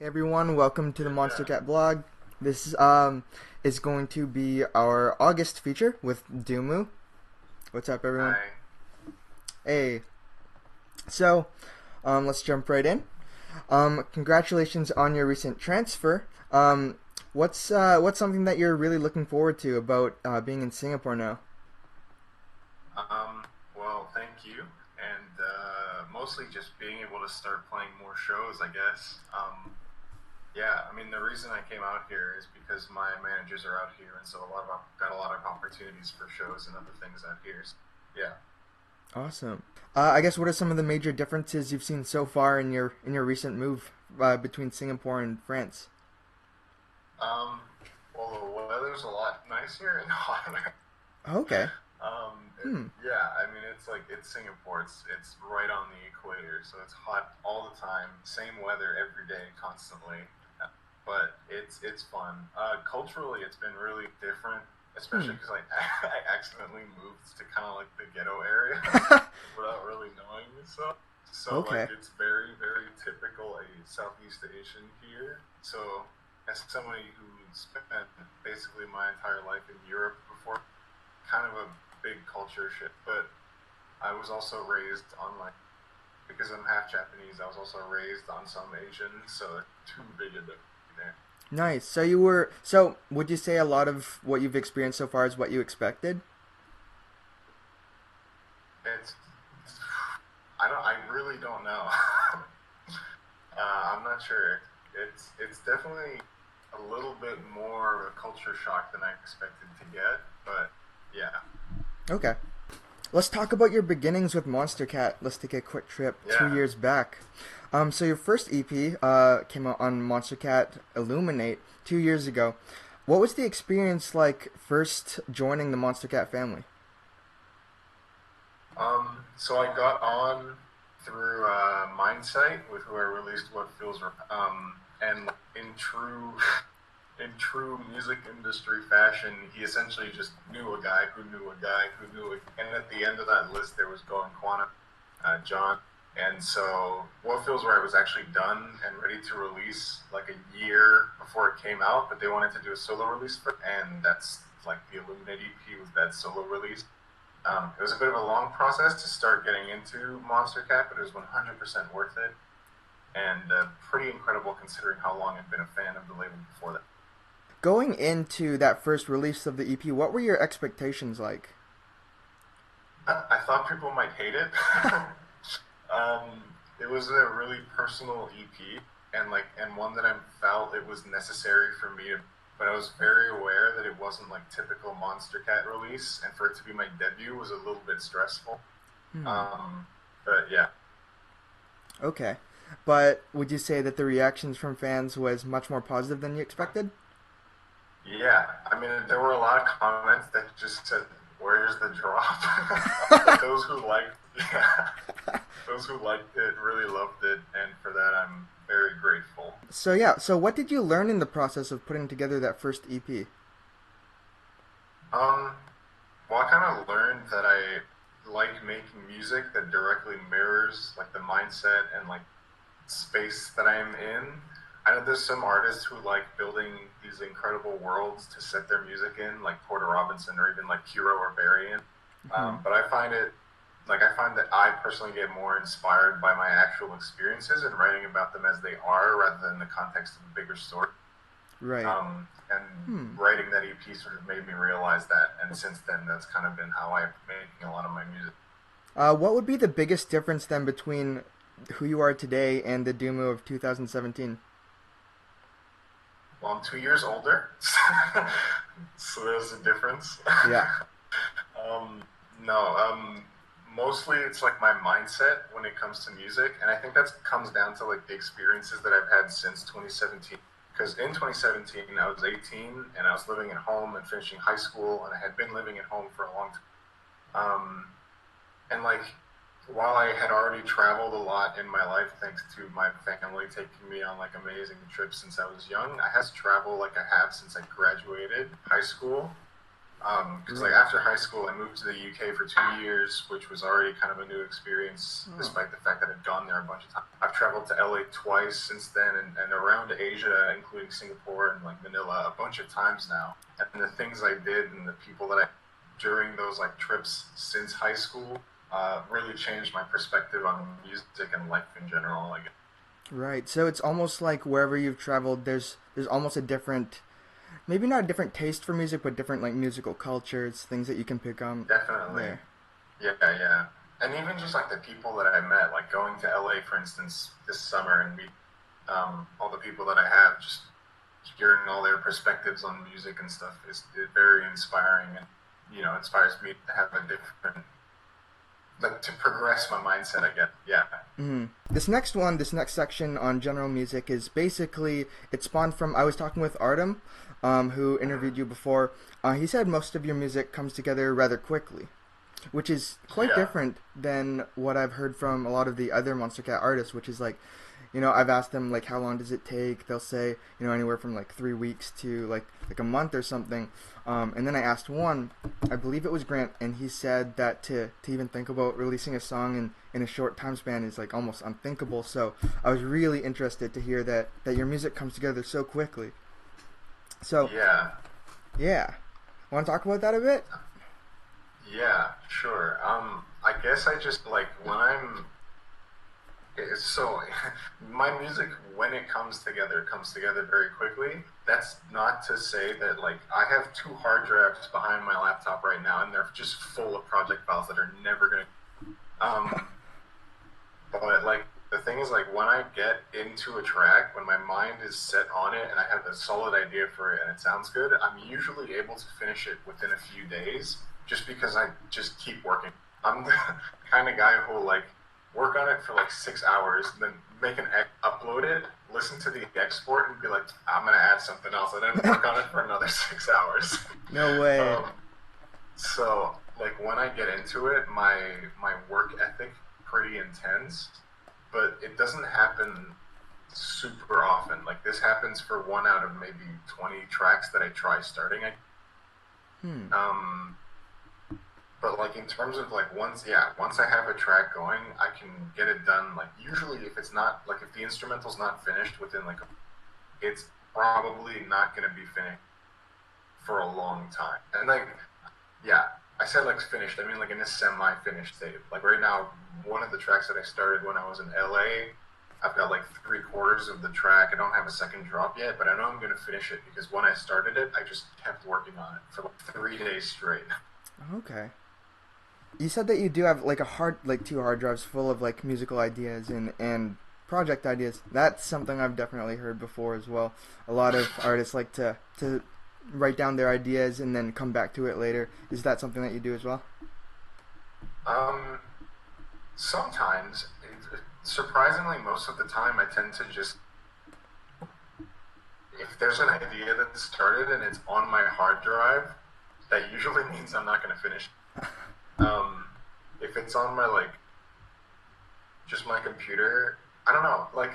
Hey everyone, welcome to the Monstercat blog. This is going to be our August feature with Duumu. What's up, everyone? Hi. Hey, so let's jump right in. Congratulations on your recent transfer. What's something that you're really looking forward to about being in Singapore now? Well, thank you, and mostly just being able to start playing more shows, I guess. Yeah, I mean, the reason I came out here is because my managers are out here, and so got a lot of opportunities for shows and other things out here. So, yeah. Awesome. I guess what are some of the major differences you've seen so far in your recent move between Singapore and France? Um, well, the weather's a lot nicer and hotter. Okay. Hmm. Yeah, I mean it's Singapore. It's right on the equator, so it's hot all the time. Same weather every day, constantly. But it's fun. Culturally, it's been really different, Hmm. especially because I accidentally moved to kind of like the ghetto area without really knowing. So like Okay. it's very typical a Southeast Asian here. So as somebody who spent basically my entire life in Europe before, kind of a big culture shift. But I was also raised on like because I'm half Japanese. I was also raised on some Asian, so too big a difference there. Nice. So would you say a lot of what you've experienced so far is what you expected? It's I really don't know. I'm not sure. It's definitely a little bit more of a culture shock than I expected to get, but yeah, Okay. Let's talk about your beginnings with Monstercat. Let's take a quick trip two yeah. years back. So your first EP came out on Monstercat Illuminate 2 years ago. What was the experience like first joining the Monstercat family? So I got on through Mindsight, with who I released What Feels, and in true music industry fashion, he essentially just knew a guy who knew a guy who knew a, and at the end of that list there was Going Quantum, John, and so What Feels Right was actually done and ready to release like a year before it came out, but they wanted to do a solo release for it, and that's like the Illuminate EP was that solo release. It was a bit of a long process to start getting into Monstercat, but it was 100% worth it, and pretty incredible considering how long I'd been a fan of the label before that. Going into that first release of the EP, what were your expectations like? I thought people might hate it. It was a really personal EP, and one that I felt it was necessary for me to. But I was very aware that it wasn't like typical Monster Cat release, and for it to be my debut was a little bit stressful. Hmm. Um, but yeah, Okay. But would you say that the reactions from fans was much more positive than you expected? yeah. I mean, there were a lot of comments that just said, "Where's the drop?" But those who liked, yeah, those who liked it really loved it, and for that I'm very grateful. So yeah, so what did you learn in the process of putting together that first EP? Um, well, I kind of learned that I like making music that directly mirrors like the mindset and like space that I'm in. I know there's some artists who like building these incredible worlds to set their music in, like Porter Robinson or even like Kiro or Varian. Hmm. But I find that I personally get more inspired by my actual experiences and writing about them as they are rather than the context of a bigger story. Right. And Hmm. writing that EP sort of made me realize that. And since then, that's kind of been how I'm making a lot of my music. What would be the biggest difference then between who you are today and the Duumu of 2017? Well, I'm 2 years older, so there's a difference. Yeah. um, no, mostly it's like my mindset when it comes to music, and I think that comes down to like the experiences that I've had since 2017. Because in 2017 I was 18 and I was living at home and finishing high school, and I had been living at home for a long time. And like while I had already traveled a lot in my life thanks to my family taking me on like amazing trips since I was young, I had to travel like I have since I graduated high school. Because like Right. after high school, I moved to the UK for 2 years, which was already kind of a new experience, Oh. despite the fact that I'd gone there a bunch of times. I've traveled to LA twice since then, and around Asia, including Singapore and like Manila, a bunch of times now. And the things I did and the people that I during those like trips since high school really changed my perspective on music and life in general. Like, Right. So it's almost like wherever you've traveled, there's almost a different, maybe not a different taste for music, but different like musical cultures, things that you can pick on definitely, there. yeah, yeah. And even just like the people that I met, like going to LA, for instance, this summer and meet all the people that I have, just hearing all their perspectives on music and stuff is very inspiring and, inspires me to have a different, like to progress my mindset, I guess. Yeah. This next section on general music is basically it spawned from. I was talking with Artem, who interviewed you before. He said most of your music comes together rather quickly, which is quite Yeah. different than what I've heard from a lot of the other Monstercat artists, which is like, I've asked them like how long does it take? They'll say, anywhere from like 3 weeks to like a month or something. And then I asked one, I believe it was Grant, and he said that to even think about releasing a song in a short time span is like almost unthinkable. So I was really interested to hear that your music comes together so quickly. So Yeah. yeah, want to talk about that a bit? Yeah, sure. I guess I just like when I'm so my music when it comes together very quickly. That's not to say that like I have two hard drives behind my laptop right now and they're just full of project files that are never gonna but like the thing is like when I get into a track, when my mind is set on it and I have a solid idea for it and it sounds good, I'm usually able to finish it within a few days just because I just keep working. I'm the kind of guy who will like work on it for like 6 hours, then make upload it, listen to the export, and be like, I'm gonna add something else, and then work on it for another 6 hours. No way. um, so like when I get into it, my work ethic pretty intense, but it doesn't happen super often. Like this happens for one out of maybe 20 tracks that I try starting. Hmm. Um, but like in terms of like once I have a track going, I can get it done. Like usually if it's not like if the instrumental's not finished within it's probably not gonna be finished for a long time. And like yeah, I said like finished. I mean like in a semi-finished state. Like right now, one of the tracks that I started when I was in LA, I've got like 3/4 of the track. I don't have a second drop yet, but I know I'm gonna finish it because when I started it, I just kept working on it for like 3 days straight. Okay. You said that you do have like two hard drives full of like musical ideas and project ideas. That's something I've definitely heard before as well. A lot of artists like to write down their ideas and then come back to it later. Is that something that you do as well? Um, Sometimes, surprisingly, most of the time, I tend to just if there's an idea that started and it's on my hard drive, that usually means I'm not gonna finish. Um, if it's on my like just my computer, I don't know. Like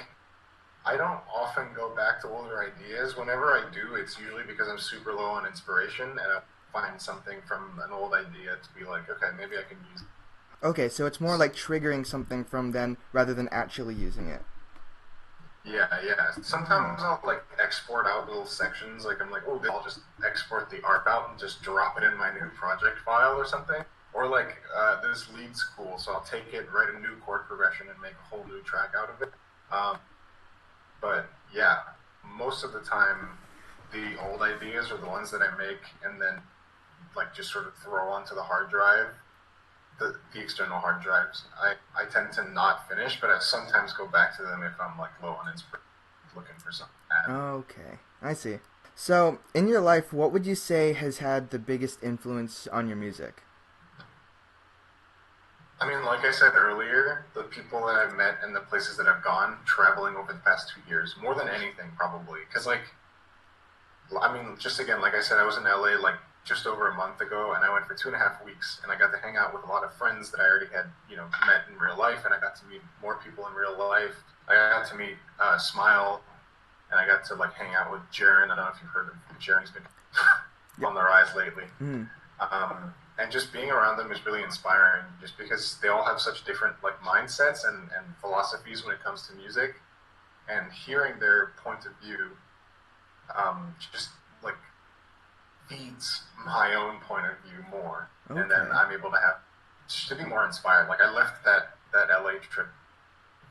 I don't often go back to older ideas. Whenever I do, it's usually because I'm super low on inspiration and I find something from an old idea to be like, okay, maybe I can use Okay, so it's more this. like triggering something from then rather than actually using it. Yeah, yeah. Huh. Sometimes I'll like export out little sections. Like I'm like, oh, I'll just export the art out and just drop it in my new project file or something. Or like this lead's cool, so I'll take it, write a new chord progression, and make a whole new track out of it. Um, but yeah, most of the time, the old ideas are the ones that I make and then like just sort of throw onto the hard drive, the external hard drives. I tend to not finish, but I sometimes go back to them if I'm like low on inspiration, looking for something to add. Okay, I see. So, in your life, what would you say has had the biggest influence on your music? I mean, like I said earlier, the people that I've met and the places that I've gone traveling over the past 2 years, more than anything, probably. Because, like, I mean, just again, like I said, I was in LA like just over a month ago, and I went for 2.5 weeks, and I got to hang out with a lot of friends that I already had, met in real life, and I got to meet more people in real life. I got to meet Smile, and I got to like hang out with Jaren. I don't know if you've heard of Jaren's been Yep. on the rise lately. Hmm. And just being around them is really inspiring, just because they all have such different like mindsets and philosophies when it comes to music, and hearing their point of view just like feeds my own point of view more, and then Okay. I'm able to have to be more inspired. Like I left that LA trip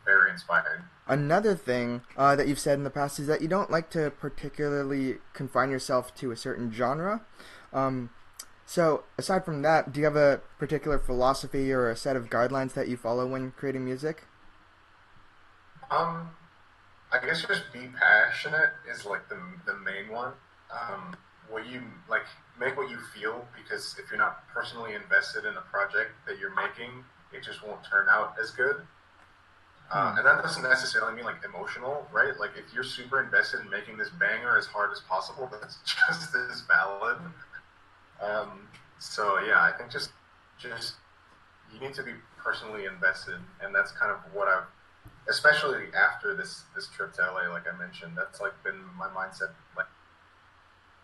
very inspired. Another thing that you've said in the past is that you don't like to particularly confine yourself to a certain genre. Um, so, aside from that, do you have a particular philosophy or a set of guidelines that you follow when creating music? Um, I guess just be passionate is like the main one. Um, what you like, make what you feel, because if you're not personally invested in a project that you're making, it just won't turn out as good. Hmm. And that doesn't necessarily mean like emotional, right? Like if you're super invested in making this banger as hard as possible, that's just as valid. Um, so yeah, I think just you need to be personally invested, and that's kind of what I've, especially after this trip to LA, like I mentioned, that's like been my mindset, like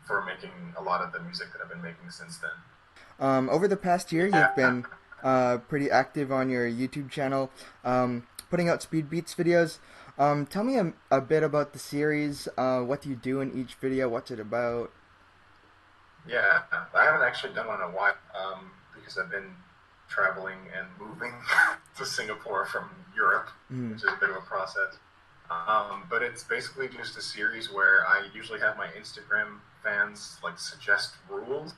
for making a lot of the music that I've been making since then. Over the past year, you've Yeah. been pretty active on your YouTube channel, putting out speed beats videos. Tell me a bit about the series. What do you do in each video? What's it about? Yeah, I haven't actually done one in a while, because I've been traveling and moving to Singapore from Europe, Mm. which is a bit of a process. But it's basically just a series where I usually have my Instagram fans like suggest rules,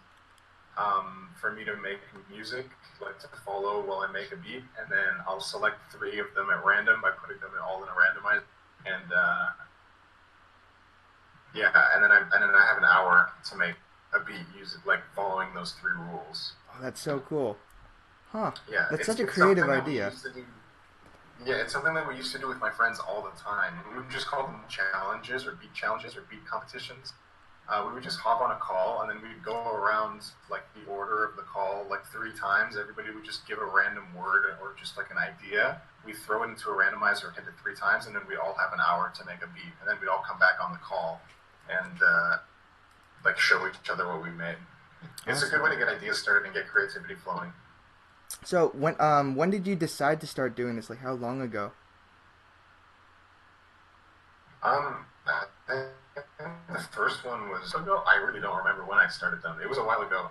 for me to make music, like to follow while I make a beat, and then I'll select three of them at random by putting them all in a randomizer, and yeah, and then I have an hour to make a beat using like following those three rules. Oh, that's so cool. Huh. Yeah, That's such a it's creative something that we idea. used to do. Yeah, it's something that we used to do with my friends all the time. We would just call them challenges or beat competitions. We would just hop on a call, and then we'd go around like the order of the call like three times. Everybody would just give a random word or just like an idea. We throw it into a randomizer, hit it three times, and then we all have an hour to make a beat. And then we'd all come back on the call and like show each other what we made. It's a good way Awesome. to get ideas started and get creativity flowing. So when did you decide to start doing this? Like how long ago? I the first one was ago. I really don't remember when I started them. It was a while ago.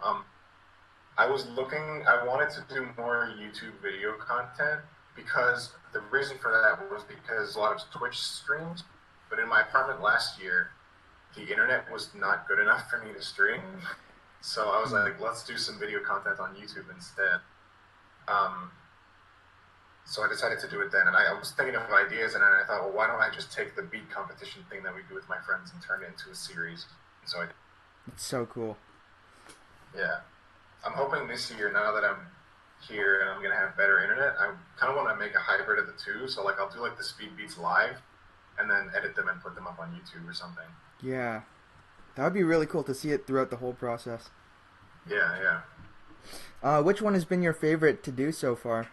I was looking. I wanted to do more YouTube video content, because the reason for that was because a lot of Twitch streams. But in my apartment last year, the internet was not good enough for me to stream. So I was Hmm. like, let's do some video content on YouTube instead. Um, so I decided to do it then, and I was thinking of ideas, and then I thought, well, why don't I just take the beat competition thing that we do with my friends and turn it into a series? And so I, It's so cool. yeah, I'm hoping this year, now that I'm here and I'm gonna have better internet, I kind of want to make a hybrid of the two. So like I'll do like the speed beats live, and then edit them and put them up on YouTube or something. Yeah, that would be really cool to see it throughout the whole process. Yeah, yeah. Which one has been your favorite to do so far?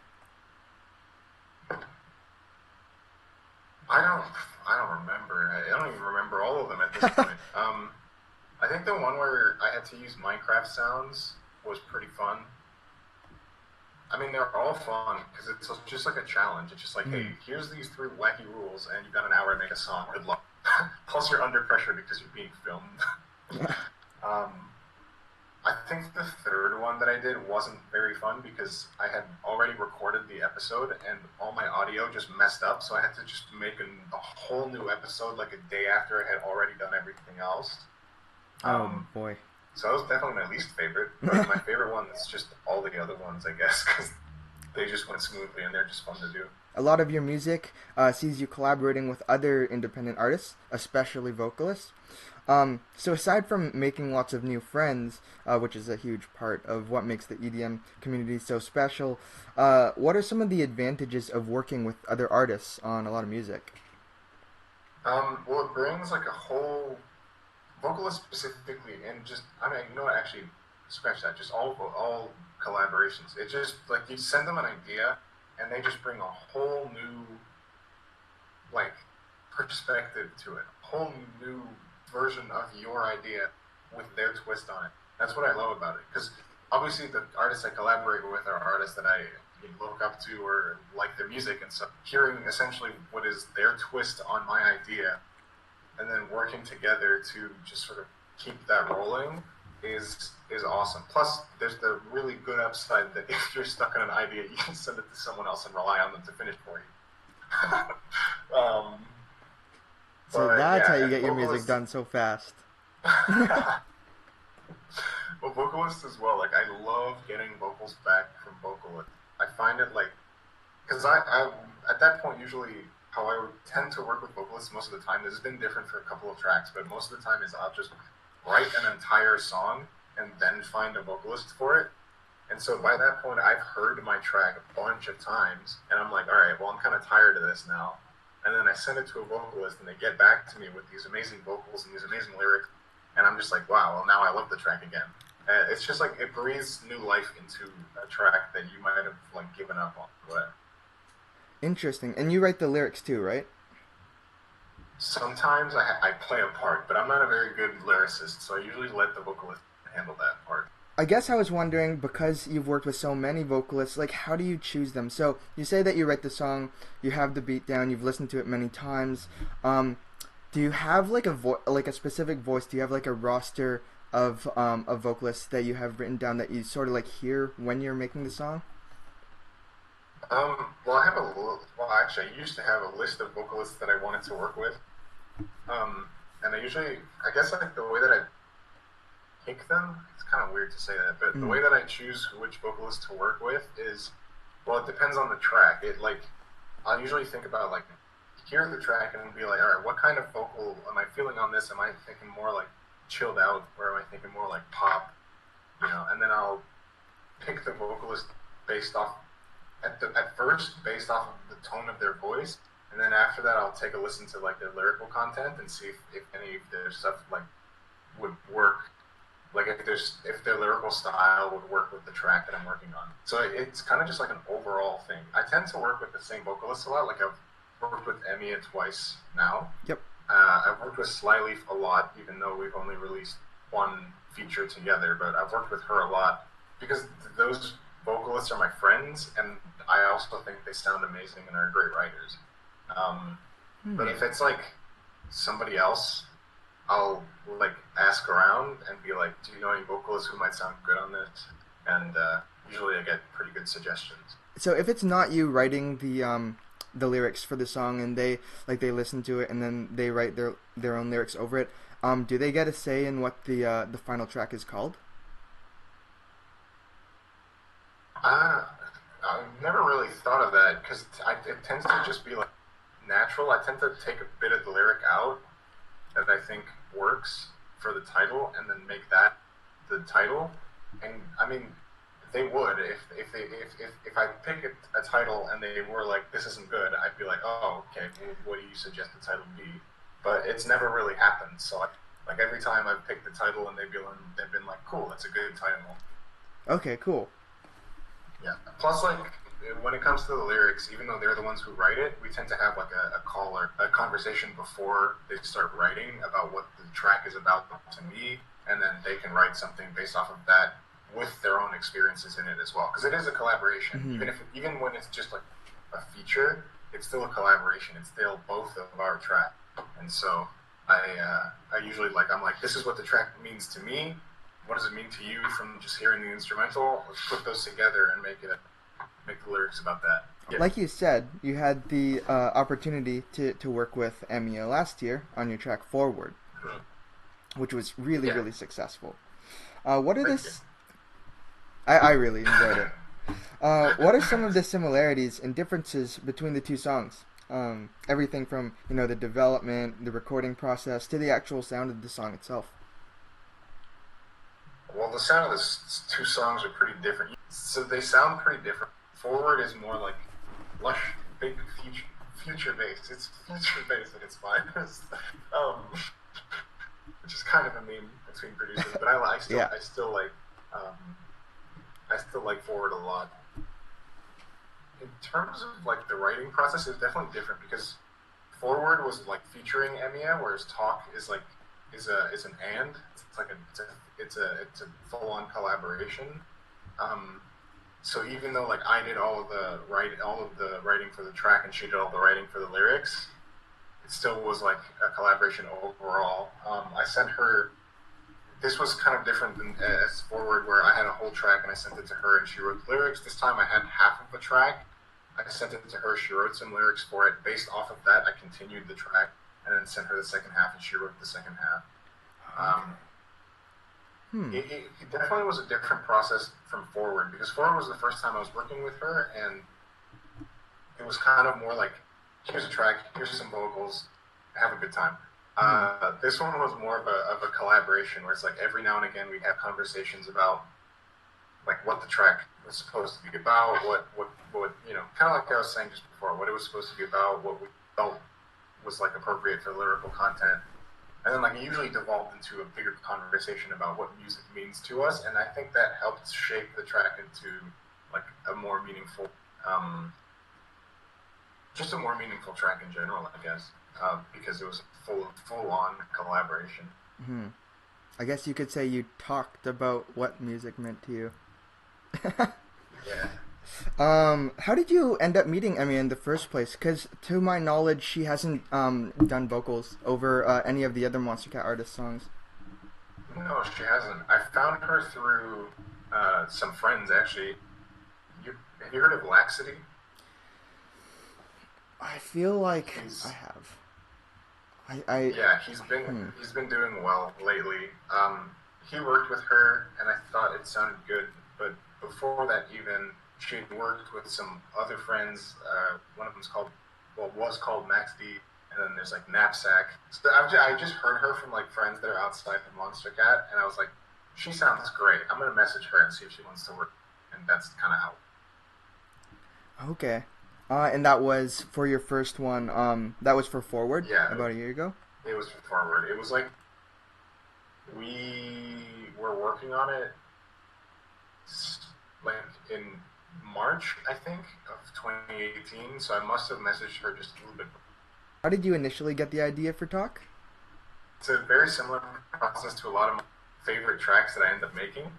I don't, I don't remember. I don't even remember all of them at this point. I think the one where I had to use Minecraft sounds was pretty fun. I mean, they're all fun because it's just like a challenge. It's just like, hey, Hmm. here's these three wacky rules, and you've got an hour to make a song. Good luck. Plus, you're under pressure because you're being filmed. um, I think the third one that I did wasn't very fun because I had already recorded the episode and all my audio just messed up, so I had to just make a whole new episode like a day after I had already done everything else. Oh Um, boy. so that was definitely my least favorite, but my favorite one is just all the other ones, I guess, because they just went smoothly and they're just fun to do. A lot of your music sees you collaborating with other independent artists, especially vocalists. So aside from making lots of new friends, which is a huge part of what makes the EDM community so special, what are some of the advantages of working with other artists on a lot of music? Well, it brings like a whole vocalist specifically, and just I mean, you know what? Actually, scratch that. Just all collaborations. It just like you send them an idea, and they just bring a whole new like perspective to it, a whole new version of your idea with their twist on it. That's what I love about it because obviously the artists I collaborate with are artists that I look up to or like their music, and so hearing essentially what is their twist on my idea, and then working together to just sort of keep that rolling is awesome. Plus, there's the really good upside that if you're stuck on an idea, you can send it to someone else and rely on them to finish for you. So But that's how yeah, you and get your music vocalists. done so fast. Well, vocalists as well. Like I love getting vocals back from vocalists. I find it like because I at that point usually how I would tend to work with vocalists most of the time. This has been different for a couple of tracks, but most of the time is I'll just write an entire song and then find a vocalist for it. And so by that point, I've heard my track a bunch of times, and I'm like, all right, well, I'm kind of tired of this now. And then I send it to a vocalist, and they get back to me with these amazing vocals and these amazing lyrics, and I'm just like, wow, well, now I love the track again. It's just like it breathes new life into a track that you might have like given up on. But Interesting. And you write the lyrics too, right? sometimes I play a part, but I'm not a very good lyricist, so I usually let the vocalist handle that part. I guess I was wondering, because you've worked with so many vocalists, like how do you choose them? So you say that you write the song, you have the beat down, you've listened to it many times. Um, do you have like like a specific voice? Do you have like a roster of vocalists that you have written down that you sort of like hear when you're making the song? Well, I have well, actually, I used to have a list of vocalists that I wanted to work with. And I usually, I guess like the way that I pick them, it's kind of weird to say that, but the Mm. way that I choose which vocalist to work with is, well, it depends on the track. It like, I'll usually think about like, hear the track and be like, all right, what kind of vocal am I feeling on this? Am I thinking more like chilled out, or am I thinking more like pop? And then I'll pick the vocalist based off at first based off of the tone of their voice, and then after that I'll take a listen to like their lyrical content and see if any of their stuff like would work, like if their lyrical style would work with the track that I'm working on. So it's kind of just like an overall thing. I tend to work with the same vocalist a lot. Like I've worked with Emiya twice now. Yep. I've worked with Slyleaf a lot, even though we've only released one feature together. But I've worked with her a lot because those vocalists are my friends, and I also think they sound amazing and are great writers. But Hmm. if it's like somebody else, I'll like ask around and be like, "Do you know any vocalists who might sound good on this?" And usually I get pretty good suggestions. So if it's not you writing the lyrics for the song and they listen to it and then they write their own lyrics over it, do they get a say in what the final track is called? Uh, I've never really thought of that because it tends to just be like natural. I tend to take a bit of the lyric out that I think works for the title, and then make that the title. And I mean, they would if I pick a title and they were like, "This isn't good," I'd be like, "Oh, okay. Well, what do you suggest the title be?" But it's never really happened. So like every time I've picked the title and they've been like, "Cool, that's a good title." Okay, cool. Yeah. Plus, like when it comes to the lyrics, even though they're the ones who write it, we tend to have like a call or a conversation before they start writing about what the track is about to me, and then they can write something based off of that with their own experiences in it as well. Because it is a collaboration, Hmm. even when it's just like a feature, it's still a collaboration. It's still both of our track, and so I usually like I'm like, this is what the track means to me. What does it mean to you from just hearing the instrumental? Let's put those together and make the lyrics about that. Yeah. Like you said, you had the opportunity to work with Emiya last year on your track Forward, which was really, Yeah. really successful. What are Thank you. this? I really enjoyed it. What are some of the similarities and differences between the two songs? Everything from the development, the recording process, to the actual sound of the song itself. Well, the sound of the two songs are pretty different. So they sound pretty different. Forward is more like lush, big future based. It's future based at its finest, um, which is kind of a meme between producers. But Yeah. um, I still like Forward a lot. In terms of like the writing process, it's definitely different because Forward was like featuring Emiya, whereas Talk is like is an and. It's like it's a full on collaboration. Um, so even though like I did all of the writing for the track, and she did all the writing for the lyrics, it still was like a collaboration overall. I sent her. This was kind of different than as Forward, where I had a whole track and I sent it to her and she wrote lyrics. This time I had half of a track. I sent it to her. She wrote some lyrics for it. Based off of that, I continued the track and then sent her the second half, and she wrote the second half. Okay. Um, Hmm. it definitely was a different process from Forward, because Forward was the first time I was working with her, and it was kind of more like, here's a track, here's some vocals, have a good time. Hmm. This one was more of a collaboration, where it's like every now and again we'd have conversations about like what the track was supposed to be about, what you know, kind of like I was saying just before, what it was supposed to be about, what we felt was like appropriate for lyrical content, and then like it usually devolved into a bigger conversation about what music means to us, and I think that helped shape the track into like a more meaningful, um, just a more meaningful track in general, I guess, because it was full on collaboration. Hmm. I guess you could say you talked about what music meant to you. Yeah. How did you end up meeting Emmy in the first place? Because to my knowledge, she hasn't done vocals over any of the other Monster Cat artist songs. No, she hasn't. I found her through some friends actually. Have you heard of Laxity? I feel like I He's have. I Yeah, hmm. he's been doing well lately. He worked with her, and I thought it sounded good. But before that, even she had worked with some other friends. One of them's called, well, was called Max D, and then there's like Knapsack. So I just heard her from like friends that are outside the Monster Cat, and I was like, she sounds great. I'm gonna message her and see if she wants to work. And that's kind of how. Okay. And that was for your first one. That was for Forward Yeah, about a year ago. it was forward. It was like we were working on it like in March, I think, of 2018. So I must have messaged her just a little bit. How did you initially get the idea for Talk? It's a very similar process to a lot of my favorite tracks that I end up making.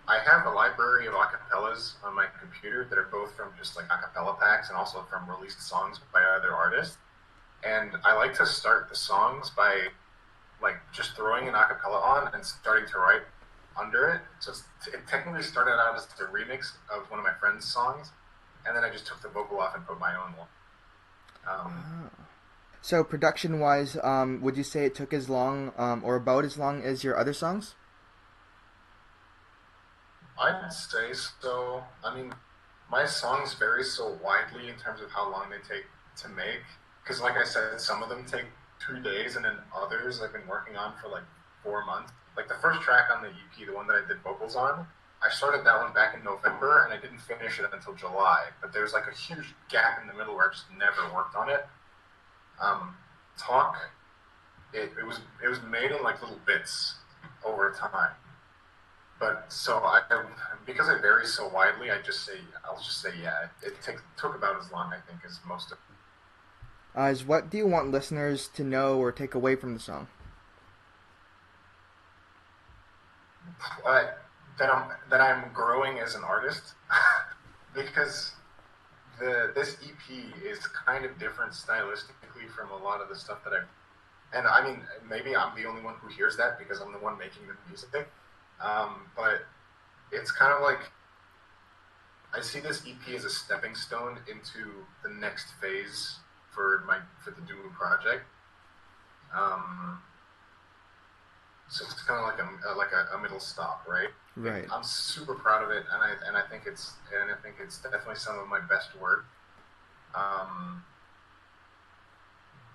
I have a library of acapellas on my computer that are both from just like acapella packs and also from released songs by other artists. And I like to start the songs by like just throwing an acapella on and starting to write under it. So it technically started out as a remix of one of my friend's songs, and then I just took the vocal off and put my own one. Um, So production wise, would you say it took as long or about as long as your other songs? I'd say so. I mean, my songs vary so widely in terms of how long they take to make. Because, like I said, some of them take 2 days, and then others I've been working on for like 4 months. Like the first track on the EP, the one that I did vocals on, I started that one back in November, and I didn't finish it until July. But there's like a huge gap in the middle where I just never worked on it. Um, Talk, it was made in like little bits over time. But so I, because it varies so widely, I'll just say yeah. Took about as long I think as most of. Is what do you want listeners to know or take away from the song? Uh, that I'm growing as an artist because the this EP is kind of different stylistically from a lot of the stuff that I've. And I mean, maybe I'm the only one who hears that because I'm the one making the music. But it's kind of like I see this EP as a stepping stone into the next phase for the Duumu project. Um, so it's kind of like a middle stop, right? Right. I'm super proud of it, and I think it's definitely some of my best work. Um,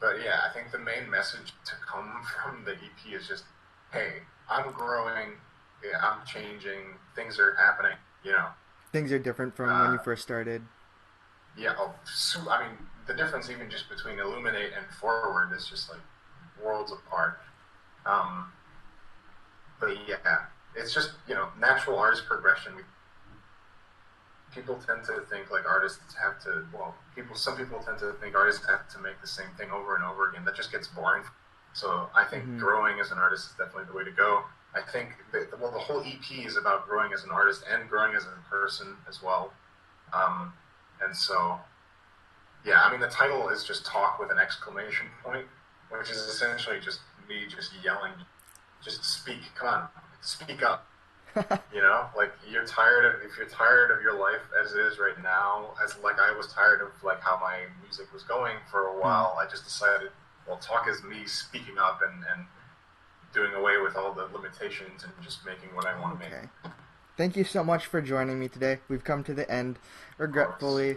but yeah, I think the main message to come from the EP is just, hey, I'm growing, yeah, I'm changing, things are happening, you know. Things are different from when you Uh, first started. yeah, I mean, the difference even just between Illuminate and Forward is just like worlds apart. Um, but yeah, it's just natural artist progression. People tend to think like artists have to. Well, some people tend to think artists have to make the same thing over and over again. That just gets boring. So I think Mm-hmm. growing as an artist is definitely the way to go. I think well, the whole EP is about growing as an artist and growing as a person as well. Um, and so, yeah, I mean, the title is just talk with an exclamation point, which is essentially just me just yelling, just speak, come on, speak up. You know, like you're tired of if you're tired of your life as it is right now, as like I was tired of like how my music was going for a Hmm. while. I just decided, well, talk is me speaking up and doing away with all the limitations and just making what I want to make. Okay. Thank you so much for joining me today. We've come to the end, Of course. regretfully.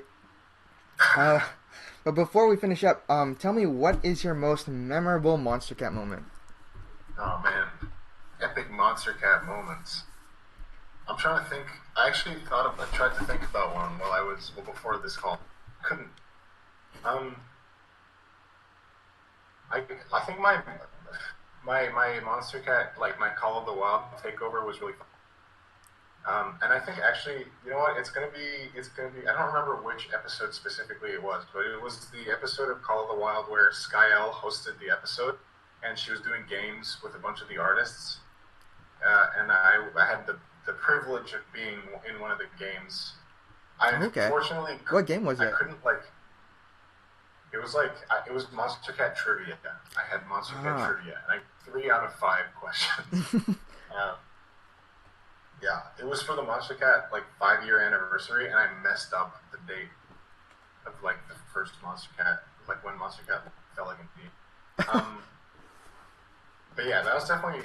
Uh, but before we finish up, tell me, what is your most memorable Monster Cat moment? Oh man, epic Monstercat moments. I'm trying to think. I actually I tried to think about one while I was well before this call. Couldn't. Um, I I think my Monstercat like my Call of the Wild takeover was really fun. And I think actually, you know what? It's gonna be. I don't remember which episode specifically it was, but it was the episode of Call of the Wild where Skyel hosted the episode, and she was doing games with a bunch of the artists. And I had the privilege of being in one of the games. I Okay. unfortunately What game was I it? couldn't like. It was Monster Cat trivia. I had Monster Cat Ah. trivia, and I 3 out of 5 questions. Uh, yeah, it was for the Monster Cat like 5 year anniversary, and I messed up the date of like the first Monster Cat, like when Monster Cat felt like a bee. Um, but yeah, that was definitely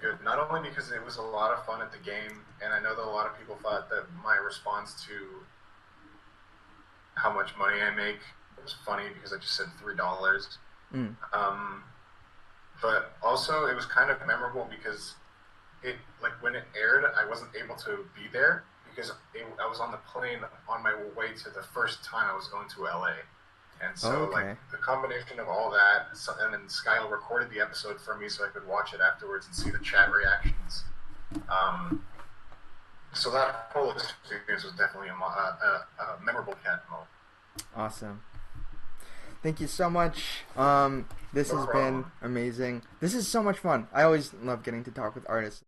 good. Not only because it was a lot of fun at the game, and I know that a lot of people thought that my response to how much money I make was funny because I just said $3. Mm. Um, but also it was kind of memorable because it like when it aired, I wasn't able to be there because I was on the plane on my way to the first time I was going to LA. And so, like Okay. the combination of all that, and then Skyle recorded the episode for me so I could watch it afterwards and see the chat reactions. Um, so that whole experience was definitely a memorable cat moment. Awesome. Thank you so much. This No has been problem. amazing. This is so much fun. I always love getting to talk with artists.